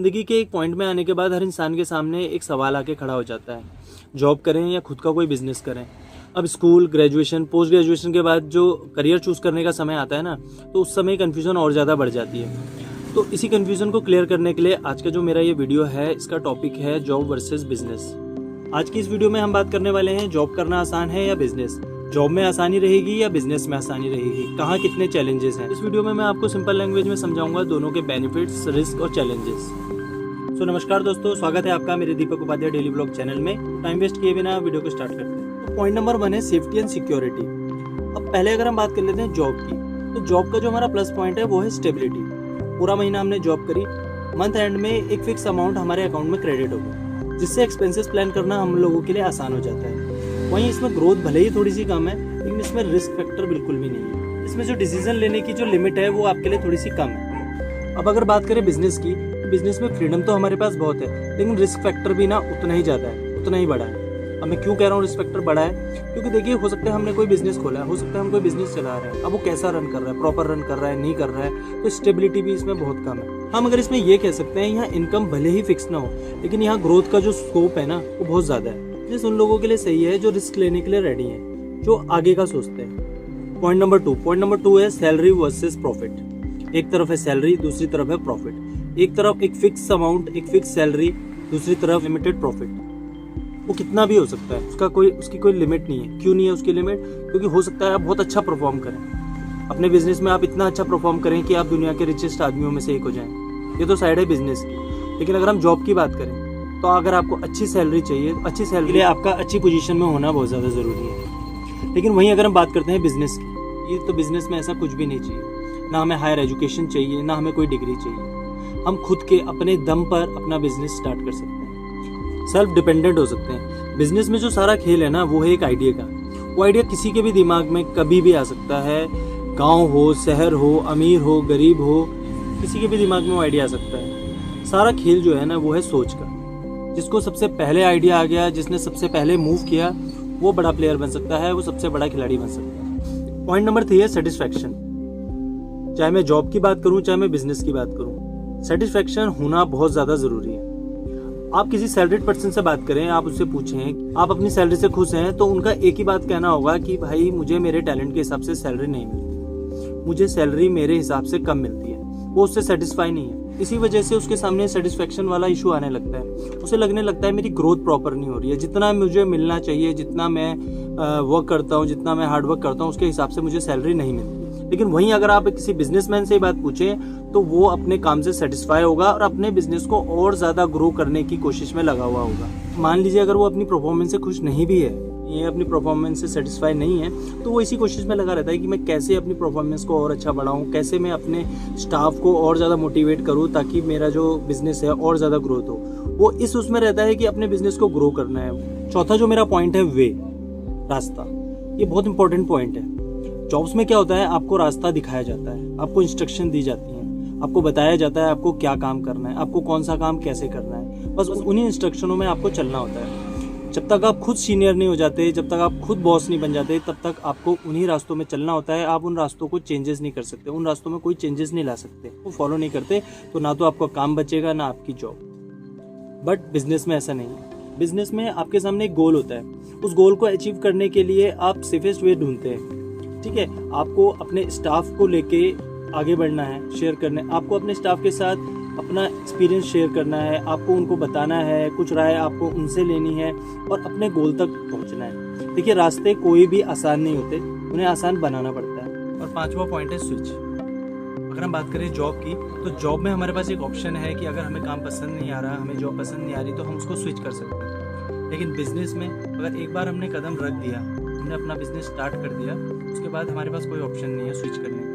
ज़िंदगी के एक पॉइंट में आने के बाद हर इंसान के सामने एक सवाल आके खड़ा हो जाता है, जॉब करें या खुद का कोई बिजनेस करें। अब स्कूल, ग्रेजुएशन, पोस्ट ग्रेजुएशन के बाद जो करियर चूज़ करने का समय आता है ना, तो उस समय कन्फ्यूज़न और ज़्यादा बढ़ जाती है। तो इसी कन्फ्यूज़न को क्लियर करने के लिए आज का जो मेरा ये वीडियो है, इसका टॉपिक है जॉब वर्सेस बिजनेस। आज की इस वीडियो में हम बात करने वाले हैं, जॉब करना आसान है या बिजनेस, जॉब में आसानी रहेगी या बिजनेस में आसानी रहेगी, कहाँ कितने चैलेंजेस हैं। इस वीडियो में मैं आपको सिंपल लैंग्वेज में समझाऊंगा दोनों के बेनिफिट्स, रिस्क और चैलेंजेस। नमस्कार दोस्तों, स्वागत है आपका मेरे दीपक उपाध्याय डेली ब्लॉग चैनल में। टाइम वेस्ट किए बिना वीडियो को स्टार्ट करते हैं। तो पॉइंट नंबर 1 है सेफ्टी एंड सिक्योरिटी। अब पहले अगर हम बात कर लेते हैं जॉब की, तो जॉब का जो हमारा प्लस पॉइंट है वो है स्टेबिलिटी। पूरा महीना हमने जॉब करी, मंथ एंड में एक फिक्स अमाउंट हमारे अकाउंट में क्रेडिट होगा, जिससे एक्सपेंसेस प्लान करना हम लोगों के लिए आसान हो जाता है। वहीं इसमें ग्रोथ भले ही थोड़ी सी कम है, लेकिन इसमें रिस्क फैक्टर बिल्कुल भी नहीं है। इसमें जो डिसीजन लेने की जो लिमिट है वो आपके लिए थोड़ी सी कम है। अब अगर बात करें बिजनेस की, तो बिजनेस में फ्रीडम तो हमारे पास बहुत है, लेकिन रिस्क फैक्टर भी ना उतना ही ज़्यादा है, उतना ही बड़ा है। अब मैं क्यों कह रहा हूँ रिस्क फैक्टर बड़ा है, क्योंकि देखिए हो सकता है हमने कोई बिजनेस खोला है, हो सकता है हम कोई बिजनेस चला रहे हैं, अब वो कैसा रन कर रहा है, प्रॉपर रन कर रहा है, नहीं कर रहा है, तो स्टेबिलिटी भी इसमें बहुत कम है। हम अगर इसमें ये कह सकते हैं यहाँ इनकम भले ही फिक्स ना हो, लेकिन यहाँ ग्रोथ का जो स्कोप है ना वो बहुत ज़्यादा है। बिजनेस उन लोगों के लिए सही है जो रिस्क लेने के लिए रेडी हैं, जो आगे का सोचते हैं। पॉइंट नंबर 2 है सैलरी वर्सेस प्रॉफिट। एक तरफ है सैलरी, दूसरी तरफ है प्रॉफिट। एक तरफ एक फिक्स अमाउंट, एक फिक्स सैलरी, दूसरी तरफ लिमिटेड प्रॉफिट। वो कितना भी हो सकता है, उसकी कोई लिमिट नहीं है। क्यों नहीं है उसकी लिमिट? क्योंकि हो सकता है आप बहुत अच्छा परफॉर्म करें अपने बिजनेस में, आप इतना अच्छा परफॉर्म करें कि आप दुनिया के रिचेस्ट आदमियों में से एक हो जाएं। ये तो साइड है बिजनेस की। लेकिन अगर हम जॉब की बात करें, तो अगर आपको अच्छी सैलरी चाहिए, तो अच्छी सैलरी के लिए आपका अच्छी पोजीशन में होना बहुत ज़्यादा ज़रूरी है। लेकिन वहीं अगर हम बात करते हैं बिजनेस की, ये तो बिजनेस में ऐसा कुछ भी नहीं चाहिए। ना हमें हायर एजुकेशन चाहिए, ना हमें कोई डिग्री चाहिए। हम खुद के अपने दम पर अपना बिजनेस स्टार्ट कर सकते हैं, सेल्फ डिपेंडेंट हो सकते हैं। बिजनेस में जो सारा खेल है ना, वो है एक आइडिया का। वो आइडिया किसी के भी दिमाग में कभी भी आ सकता है। गाँव हो, शहर हो, अमीर हो, गरीब हो, किसी के भी दिमाग में वो आइडिया आ सकता है। सारा खेल जो है ना वो है सोच का। जिसको सबसे पहले आइडिया आ गया, जिसने सबसे पहले मूव किया, वो बड़ा प्लेयर बन सकता है, वो सबसे बड़ा खिलाड़ी बन सकता है। पॉइंट नंबर 3 है सेटिस्फैक्शन। चाहे मैं जॉब की बात करूं, चाहे मैं बिजनेस की बात करूं, सेटिस्फैक्शन होना बहुत ज्यादा जरूरी है। आप किसी सैलरीड पर्सन से बात करें, आप उससे पूछें आप अपनी सैलरी से खुश हैं, तो उनका एक ही बात कहना होगा कि भाई मुझे मेरे टैलेंट के हिसाब से सैलरी नहीं मिलती, मुझे सैलरी मेरे हिसाब से कम मिलती है। वो उससे सेटिस्फाई नहीं है। इसी वजह से उसके सामने सेटिस्फेक्शन वाला इशू आने लगता है। उसे लगने लगता है मेरी ग्रोथ प्रॉपर नहीं हो रही है, जितना मुझे मिलना चाहिए, जितना मैं वर्क करता हूँ, जितना मैं हार्ड वर्क करता हूँ, उसके हिसाब से मुझे सैलरी नहीं मिलती। लेकिन वहीं अगर आप किसी बिजनेसमैन से बात पूछें, तो वो अपने काम से सेटिस्फाई होगा और अपने बिजनेस को और ज़्यादा ग्रो करने की कोशिश में लगा हुआ होगा। मान लीजिए अगर वो अपनी परफॉर्मेंस से खुश नहीं भी है, ये अपनी परफॉर्मेंस से सेटिस्फाई नहीं है, तो वो इसी कोशिश में लगा रहता है कि मैं कैसे अपनी परफॉर्मेंस को और अच्छा बढ़ाऊं, कैसे मैं अपने स्टाफ को और ज़्यादा मोटिवेट करूं ताकि मेरा जो बिजनेस है और ज़्यादा ग्रोथ हो। वो इस उसमें रहता है कि अपने बिजनेस को ग्रो करना है। चौथा जो मेरा पॉइंट है, वे, रास्ता। ये बहुत इंपॉर्टेंट पॉइंट है। जॉब्स में क्या होता है, आपको रास्ता दिखाया जाता है, आपको इंस्ट्रक्शन दी जाती है, आपको बताया जाता है आपको क्या काम करना है, आपको कौन सा काम कैसे करना है। बस उन्हीं इंस्ट्रक्शनों में आपको चलना होता है। जब तक आप खुद सीनियर नहीं हो जाते, जब तक आप खुद बॉस नहीं बन जाते, तब तक आपको उन्हीं रास्तों में चलना होता है। आप उन रास्तों को चेंजेस नहीं कर सकते, उन रास्तों में कोई चेंजेस नहीं ला सकते। वो फॉलो नहीं करते तो ना तो आपका काम बचेगा, ना आपकी जॉब। बट बिजनेस में ऐसा नहीं है। बिजनेस में आपके सामने एक गोल होता है, उस गोल को अचीव करने के लिए आप सेफेस्ट वे ढूंढते हैं। ठीक है, आपको अपने स्टाफ को लेके आगे बढ़ना है, शेयर करना है, आपको अपने स्टाफ के साथ अपना एक्सपीरियंस शेयर करना है, आपको उनको बताना है, कुछ राय आपको उनसे लेनी है और अपने गोल तक पहुंचना है। देखिए रास्ते कोई भी आसान नहीं होते, उन्हें आसान बनाना पड़ता है। और 5वां पॉइंट है स्विच। अगर हम बात करें जॉब की, तो जॉब में हमारे पास एक ऑप्शन है कि अगर हमें काम पसंद नहीं आ रहा, हमें जॉब पसंद नहीं आ रही, तो हम उसको स्विच कर सकते हैं। लेकिन बिजनेस में अगर एक बार हमने कदम रख दिया, हमने अपना बिजनेस स्टार्ट कर दिया, उसके बाद हमारे पास कोई ऑप्शन नहीं है स्विच करने का।